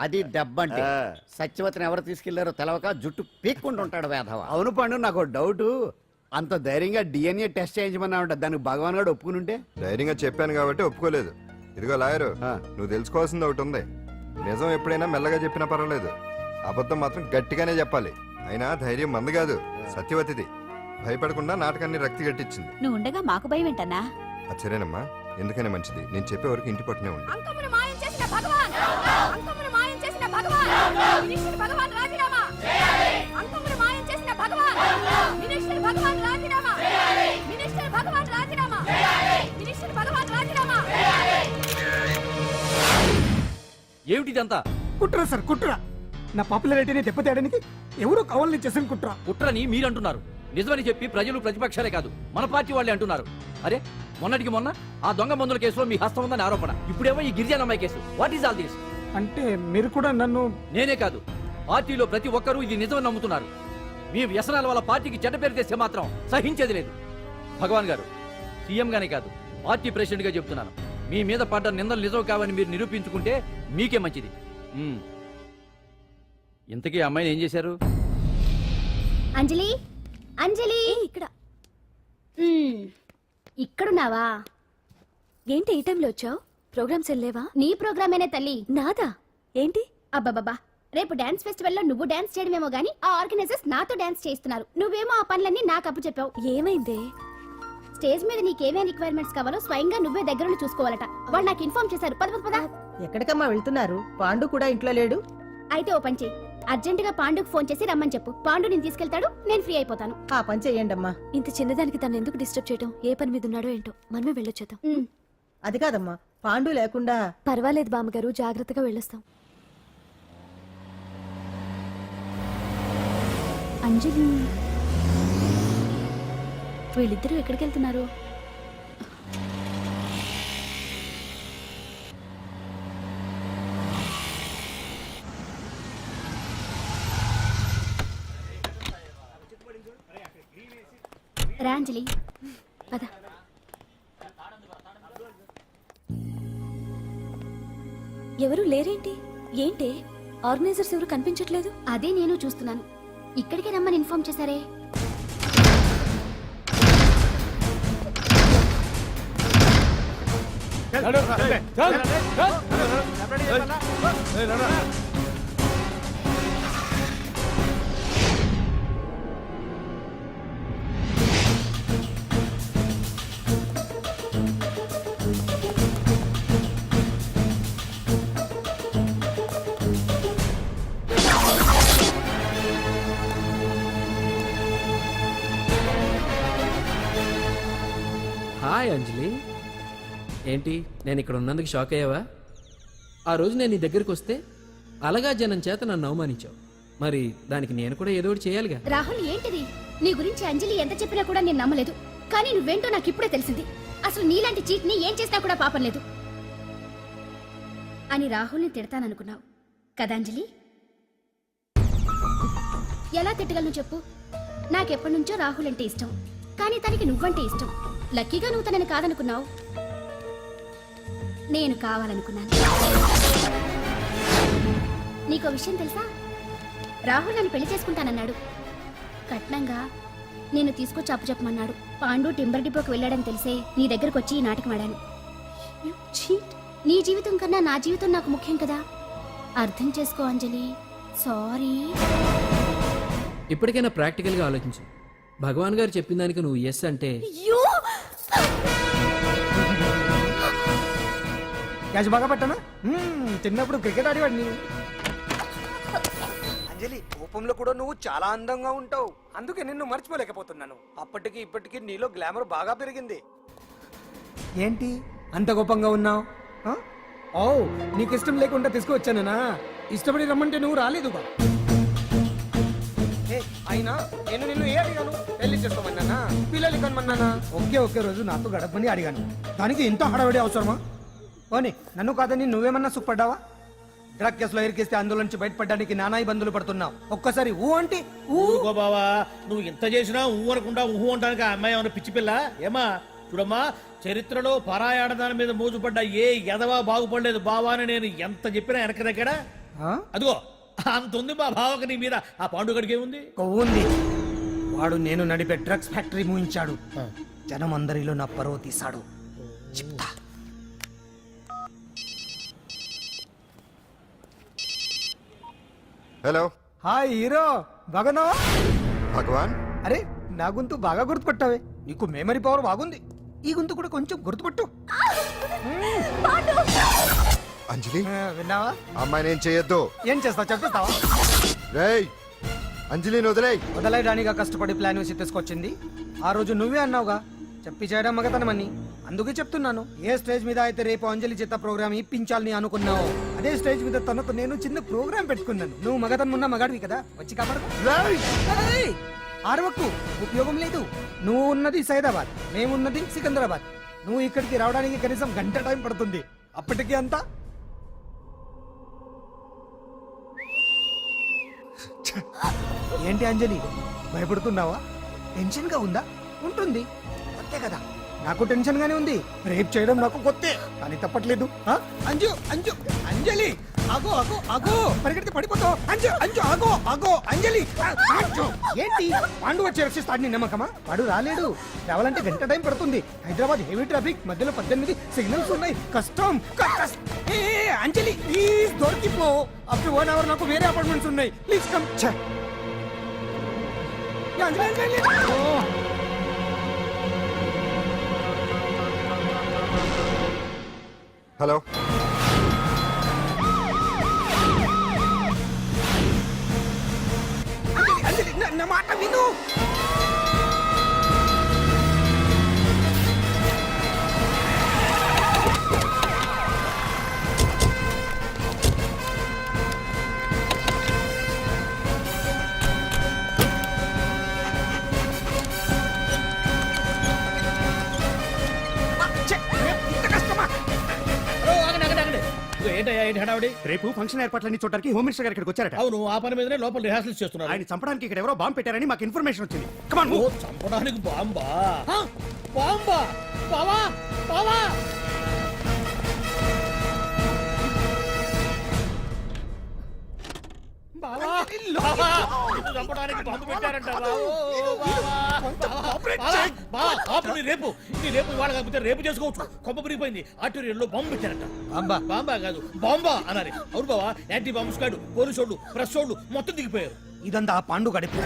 అది దెబ్బంటే సత్యవతిని ఎవరు తీసుకెళ్లారో తెలవక జుట్టు పీక్కుంటుంటాడు వేధవ. అవును పండు, నాకు డౌట్. అంత ధైర్యంగా డిఎన్ఏ టెస్ట్ చేయించమన్నా ఉంటా, దానికి భగవాన్ గారు ఒప్పుకుని ఉంటే. ధైర్యంగా చెప్పాను కాబట్టి ఒప్పుకోలేదు. ఇదిగో లాయరు, నువ్వు తెలుసుకోవాల్సింది ఒకటి ఉంది. నిజం ఎప్పుడైనా మెల్లగా చెప్పినా పర్వాలేదు, అబద్ధం మాత్రం గట్టిగానే చెప్పాలి. అయినా ధైర్యం మంది కాదు, సత్యవతిది. భయపడకుండా నాటకాన్ని రక్తి గట్టించింది. నువ్వు ఉండగా మాకు భయం ఏంటన్నా? సరేనమ్మా, ఎందుకనే మంచిది. నేను చెప్పే వరకు ఇంటి పట్టునే ఉంది. ఏమిటిదంతా? కుట్ర సార్, కుట్ర. నా పాపులారిటీని దెబ్బతేయడానికి ఎవరో కావాలని చేసిన కుట్ర. కుట్రని మీరంటున్నారు, నిజమని చెప్పి ప్రజలు ప్రతిపక్షాలే కాదు మన పార్టీ వాళ్ళే అంటున్నారు. అరే, మొన్నటికి మొన్న ఆ దొంగ మందుల కేసులో మీ హస్తం ఉందని ఆరోపణ, ఇప్పుడేమో ఈ గిరిజన అమ్మాయి case. What is all this? అంటే మీరు కూడా నన్ను... నేనే కాదు, పార్టీలో ప్రతి ఒక్కరూ ఇది నిజమని నమ్ముతున్నారు. మీ వ్యసనాల వల్ల పార్టీకి చెడ్డ పేరు తెస్తే మాత్రం సహించేది లేదు. భగవాన్ గారు, సీఎం గానే కాదు, పార్టీ ప్రెసిడెంట్ గా చెప్తున్నాను, మీ మీద పడ్డ నిందలు నిజం కావని మీరు నిరూపించుకుంటే మీకే మంచిది. ఇంతకీ అమ్మాయిని ఏం చేశారు? అంజలి, అంజలి, ఇక్కడున్నావా? ఏంటి ఈ టైంలో వచ్చావు? ప్రోగ్రామ్స్ వెళ్ళేవా? నీ ప్రోగ్రామేనే తల్లి. నాదా? ఏంటి? అబ్బాబాబా, రేపు డాన్స్ ఫెస్టివల్ లో నువ్వు డాన్స్ చేయడమేమో గానీ ఆ ఆర్గనైజర్స్ నాతో డాన్స్ చేస్తున్నారు. నువ్వేమో ఆ పనులన్నీ నాకు అప్పు చెప్పావు. ఏమైందే? స్టేజ్ మీద నీకేమేం రిక్వైర్మెంట్స్ కావాలో స్వయంగా నువ్వే దగ్గరుండి చూసుకోవాలట. వాళ్ళు నాకు ఇన్ఫార్మ్ చేశారు. పద పద. ఎక్కడికమ్మా వెళ్తున్నారు? పాండు కూడా ఇంట్లో లేడు. అయితే ఓ పని చెయ్యి, అర్జెంట్ గా పాండుకు ఫోన్ చేసి రమ్మని చెప్పు. పాండు నేను తీసుకెళ్తాడు, నేను ఫ్రీ అయిపోతాను. ఆ పని చెయ్యండమ్మా. ఇంత చిన్నదానికి తను ఎందుకు డిస్టర్బ్ చేయడం? ఏ పని మీద ఉన్నాడో ఏంటో, మనమే వెళ్ళొచ్చేద్దాం. అది కాదమ్మా, పాండు లేకుండా... పర్వాలేదు బామ్మగారు, జాగ్రత్తగా వెళ్ళొస్తాం. అంజలి, వీళ్ళిద్దరూ ఎక్కడికి వెళ్తున్నారు? రా అంజలి, పద. ఎవరు లేరేంటి? ఏంటి ఆర్గనైజర్స్ ఎవరు కనిపించట్లేదు? అదే నేను చూస్తున్నాను. ఇక్కడికే రమ్మని ఇన్ఫార్మ్ చేశారే. హాయ్ అంజలి, ఏంటి నేను ఇక్కడ ఉన్నందుకు షాక్ అయ్యావా? ఆ రోజు నేను నీ దగ్గరికి వస్తే అలగా జనం చేత నన్ను అవమానించావు, మరి దానికి నేను కూడా ఏదో ఒకటి చేయాలిగా. రాహుల్, ఏంటిది? నీ గురించి అంజలి ఎంత చెప్పినా కూడా నేను నమ్మలేదు. కానీ నువ్వేంటో నాకు ఇప్పుడే తెలిసింది. అసలు నీలాంటి చీట్ ని ఏం చేసినా కూడా పాపం లేదు అని రాహుల్ని తిడతాననుకున్నావు కదా అంజలి? ఎలా తిట్టగలను చెప్పు? నాకెప్పటి నుంచో రాహుల్ అంటే ఇష్టం, కానీ తనకి నువ్వంటే ఇష్టం. లక్కీగా నువ్వు తనని కాదనుకున్నావు, నేను కావాలనుకున్నాను. నీకో విషయం తెలుసా? రాహుల్ నన్ను పెళ్లి చేసుకుంటానన్నాడు. కట్నంగా నేను తీసుకొచ్చి అప్పు చెప్పమన్నాడు. పాండు టింబర్ డిపోకి వెళ్ళాడని తెలిసే నీ దగ్గరకు వచ్చి ఈ నాటకం ఆడాను. నీ జీవితం కన్నా నా జీవితం నాకు ముఖ్యం కదా, అర్థం చేసుకో అంజలి. సారీ. ఇప్పటికైనా ప్రాక్టికల్గా ఆలోచించు. భగవాన్ గారు చెప్పిన దానికి నువ్వు ఎస్ అంటే... క్యాష్ బాగా పట్టానా? చిన్నప్పుడు క్రికెట్ ఆడేవాడిని. అంజలి, కోపంలో కూడా నువ్వు చాలా అందంగా ఉంటావు, అందుకే నిన్ను మర్చిపోలేకపోతున్నాను. అప్పటికి ఇప్పటికి నీలో గ్లామర్ బాగా పెరిగింది. ఏంటి అంత కోపంగా ఉన్నావు? ఓ, నీకు ఇష్టం లేకుండా తీసుకువచ్చానా? ఇష్టపడి రమ్మంటే నువ్వు రాలేదుగా. అయినా నేను నిన్ను ఏ అడిగాను? పెళ్లి చేసుకోమన్నానా, పిల్లలు కనమన్నానా? ఒకే రోజు నాతో గడపని అడిగాను, దానికి ఇంత హడావిడి అవసరమా? ఓని, నన్ను కాదని నువ్వేమన్నా సుఖపడ్డావా? డ్రగ్ కేసులో ఇరికిస్తే అందులో నుంచి బయటపడడానికి నానా ఇబ్బందులు పడుతున్నావు. ఒక్కసారి ఊ అంటే ఊరుకో బావా, నువ్వు ఇంత చేసినా ఊ అనకుండా ఊహు అంటానికి ఆ అమ్మాయి ఏమన్నా పిచ్చి పిల్ల? ఏమా చూడమ్మా, చరిత్రలో పరాయాడదాని మీద మోజుపడ్డ ఏ ఎదవా బాగుపడలేదు బావా అని నేను ఎంత చెప్పినా వెనక దగ్గర అదిగో అంత ఉంది మా బావకి నీ మీద. ఆ పాండుగడికి ఏముంది? కొవ్వుంది. వాడు నేను నడిపే డ్రగ్స్ ఫ్యాక్టరీ మూయించాడు. జనం అందరిలో నా పరువు తీశాడు. చెప్తా. హలో హాయ్ హీరో, బాగున్నావా? భగవాన్. అరే నా గొంతు బాగా గుర్తుపట్టావే. నీకు మెమరీ పవర్ బాగుంది. ఈ గొంతు కూడా కొంచెం గుర్తుపట్టు. అంజలి, విన్నావా? అమ్మాయి నేను చేయొద్దు. ఏం చేస్తావు చెప్పేస్తావా? రేయ్, అంజలిని వదిలేయ్. వదలైడానిగా కష్టపడి ప్లాన్ వేసి తీసుకొచ్చింది. ఆ రోజు నువ్వే అన్నావుగా చెప్పి చేయడం మగతనమని. అందుకే చెప్తున్నాను. ఏ స్టేజ్ మీద అయితే రేపు అంజలి చేత ప్రోగ్రామ్ ఇప్పించాలని అనుకున్నావు, అదే స్టేజ్ మీద తనకు నేను చిన్న ప్రోగ్రామ్ పెట్టుకున్నాను. నువ్వు మగతనం ఉన్న మగాడివి కదా, వచ్చి కాపాడు. ఆరవకు, ఉపయోగం లేదు. నువ్వు ఉన్నది సైదాబాద్, మేమున్నది సికింద్రాబాద్. నువ్వు ఇక్కడికి రావడానికి కనీసం గంట టైం పడుతుంది. అప్పటికి అంతా ఏంటి అంజలి, భయపడుతున్నావా? టెన్షన్ గా ఉందా? ఉంటుంది, అంతే కదా. నాకు టెన్షన్ గానే ఉంది. రేప్ చేయడం నాకు కొత్తే, కానీ తప్పట్లేదు. అంజు అంజు అంజలి, ఆగో ఆగో ఆగో, పరిగెడితే పడిపోతావు. అంజు అంజు ఆగో ఆగో, అంజలి అంజు. ఏంటి పాండు వచ్చి రక్షిస్తాడు నీ నమ్మకమా? వాడు రాలేడు. రావాలంటే గంట టైం పడుతుంది. హైదరాబాద్ హెవీ ట్రాఫిక్, మధ్యలో 18 సిగ్నల్స్ ఉన్నాయి. కష్టం. ఏ అంజలి ప్లీజ్ దొరికిపో. అప్పుడు 1 అవర్ నాకు వేరే అపార్ట్మెంట్స్ ఉన్నాయి. Please come. Anjali Anjali. Hello. Anjali నా మాట విను. ఏంటయ్యా ఏంటి హడావుడి? రేపు ఫంక్షన్ ఏర్పాట్లన్నీ చూడడానికి హోమ్ మినిస్టర్ గారు ఇక్కడికి వచ్చారట. అవును, ఆ పని మీదనే లోపల రిహార్సల్స్ చేస్తున్నారు. ఆయన చంపడానికి ఇక్కడ ఎవరో బాంబు పెట్టారని మాకు ఇన్ఫర్మేషన్ వచ్చింది. కమాన్ ఓ, చంపడానికి బాంబా? బాంబా? బావా బావా, బావా, బావా, నిన్ను చంపడానికి బాంబు పెట్టారంటారా? రేపు ఇవాళ కాకపోతే రేపు చేసుకోవచ్చు. కొమ్మ పెరిగిపోయింది. ఆర్టీరియల్లో బాంబు పెట్టారంట. బాంబా? బాంబా కాదు, బాంబా అనాలి. అవును బావా, యాంటీ బాంబు స్క్వాడ్, పోలీసు వాళ్ళు, ప్రెస్ వాళ్ళు మొత్తం దిగిపోయారు. ఇదంతా ఆ పాండు గడిపి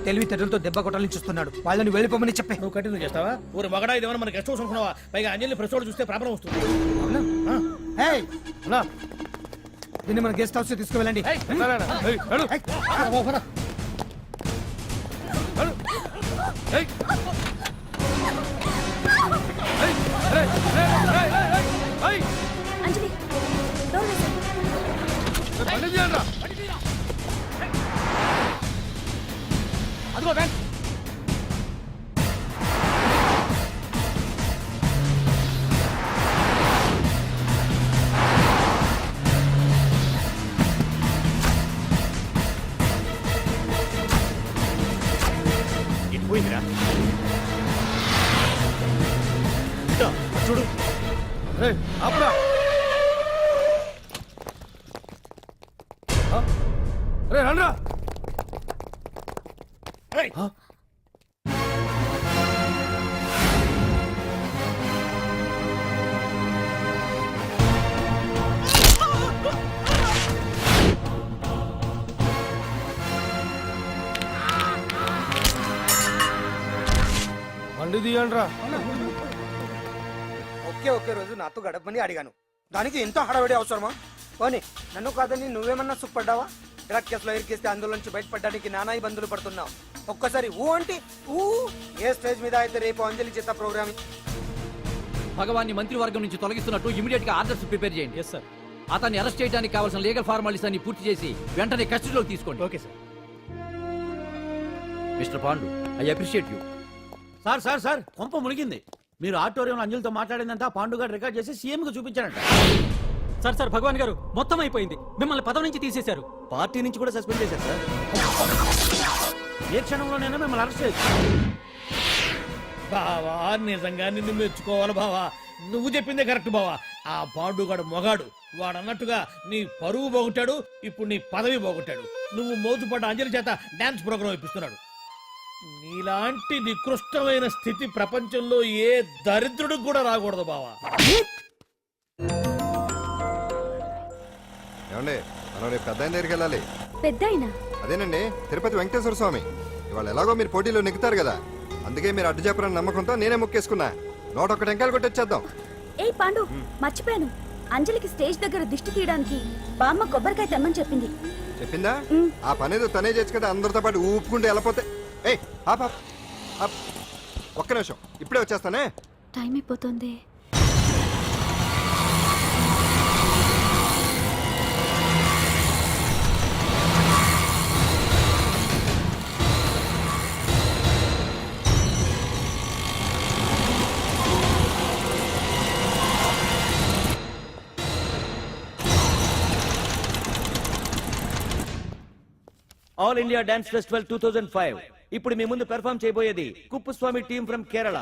తెలివితేటలతో దెబ్బ కొట్టాలని చూస్తున్నాడు. వాళ్ళని వెళ్ళిపోమని చెప్పే. నువ్వు కంటిన్యూ చేస్తావా? ఊరు మగడా ఇదేమన్నా మనకి గెస్ట్ హౌస్ అనుకున్నావా? పైగా అంజలి ప్రెస్ వాళ్ళు చూస్తే ప్రాబ్లం వస్తుంది. దీన్ని మన గెస్ట్ హౌస్ తీసుకువెళ్ళండి. అంజలి డోర్ వేసేయ్. అదిగో బ్యాంక్. ఇటు పోయిందిరా. చూడు అప్పుడా రండ్రా. బండి తీయండ్రా. ఒకే రోజు నాతో గడపమని అడిగాను. దానికి ఎంతో హడావిడి అవసరమా? పోనీ నన్ను కాదని నువ్వేమన్నా సుఖపడ్డావా? డ్రగ్ కేసులో ఇరికిస్తే అందులోంచి బయటపడడానికి నానా ఇబ్బందులు పడుతున్నావు. ఒక్కసారి ఊ అంటే ఊ. ఏ స్టేజ్ మీద అయితే రేపు అంజలి చేత ప్రోగ్రామ్ భగవాన్ని మంత్రివర్గం నుంచి తొలగిస్తున్నట్టు ఇమీడియట్ గా ఆర్డర్స్ ప్రిపేర్ చేయండి. Yes sir. అతన్ని అరెస్ట్ చేయడానికి కావాల్సిన లీగల్ ఫార్మాలిటీస్ అన్ని పూర్తి చేసి వెంటనే కస్టడీలోకి తీసుకోండి. Okay sir. Mister Pandu, I appreciate you. Sir sir sir, కొంప మునిగింది. మీరు ఆడిటోరియంలో అంజలితో మాట్లాడిందంతా పాండు గారు రికార్డ్ చేసి సీఎం కు చూపించారంట. సార్ సార్, భగవాన్ గారు మొత్తం అయిపోయింది. మిమ్మల్ని పదవి నుంచి తీసేశారు. పార్టీ నుంచి కూడా సస్పెండ్ చేశారు సార్. ఏ క్షణంలోనైనా మిమ్మల్ని అరెస్ట్ చేయొచ్చు. బావా నిజంగా నిన్ను మెచ్చుకోవాలి బావా. నువ్వు చెప్పిందే కరెక్ట్ బావా. ఆ పాండుగాడు మొగాడు. వాడు అన్నట్టుగా నీ పరువు పోగొట్టాడు, ఇప్పుడు నీ పదవి పోగొట్టాడు. నువ్వు మోతుపడ్డ అంజలి చేత డాన్స్ ప్రోగ్రాం ఇప్పిస్తున్నాడు. నీలాంటి నికృష్టమైన స్థితి ప్రపంచంలో ఏ దరిద్రుడికి కూడా రాకూడదు బావా. ఏమండి మనం రేపు పెద్ద ఆయన దగ్గరికి వెళ్ళాలి. పెద్దాయినా అదేనండి తిరుపతి వెంకటేశ్వర స్వామి. ఇవాళ ఎలాగో మీరు పోటీలో నెగ్గుతారు కదా, అందుకే మీరు అడ్డు చెప్పరని నమ్మకంతో నేనే మొక్కేసుకున్నా. 101 టెంకాయలు కొట్టొచ్చేద్దాం. ఏ పాండు మర్చిపోయాను. అంజలికి స్టేజ్ దగ్గర దిష్టి తీయడానికి బామ్మ కొబ్బరికాయ తెమ్మని చెప్పింది. చెప్పిందా? ఆ పనేదో తనే చేయొచ్చు కదా, అందరితో పాటు ఊపుకుంటూ వెళ్ళపోతే. ఏయ్ ఆప్ ఆప్ ఆప్. ఒక్క నిమిషం, ఇప్పుడే వచ్చేస్తానే. టైం అయిపోతుంది. All India dance festival 2005. ఇప్పుడు మీ ముందు పెర్ఫామ్ చేయబోయేది కుప్పుస్వామి టీం ఫ్రమ్ కేరళ.